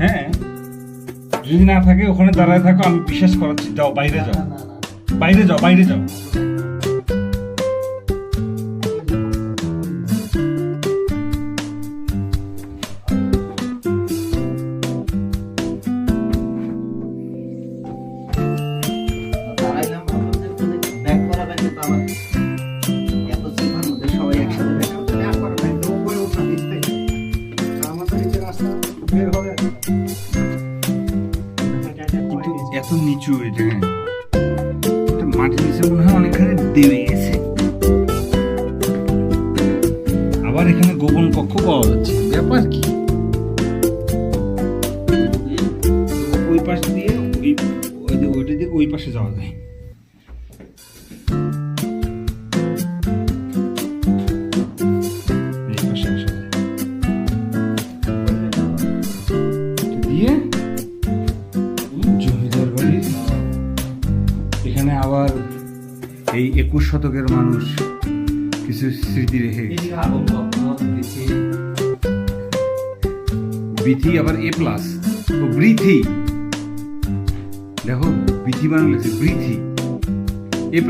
হ্যাঁ, যদি না থাকে ওখানে দাঁড়ায় থাকো, আমি বিশ্বাস করাচ্ছি। যাও বাইরে যাও, বাইরে যাও, বাইরে যাও। এত নিচু এটা, হ্যাঁ, মাটির নিচে মনে হয় অনেকখানি দেবে গেছে। আবার এখানে গোপন কক্ষ পাওয়া যাচ্ছে, ব্যাপার কি? ওই পাশ দিয়ে ওইটা দিয়ে ওই পাশে যাওয়া যায়। এই পাশে আসা যায় দিয়ে জমিদার বাড়ির এখানে। আবার এই 21 শতকের মানুষ কিছু স্মৃতি রেখে গেছে। বিথি আবার A+, ও বৃথি, দেখো বিথি বানানো লেগেছে, বৃথি A+।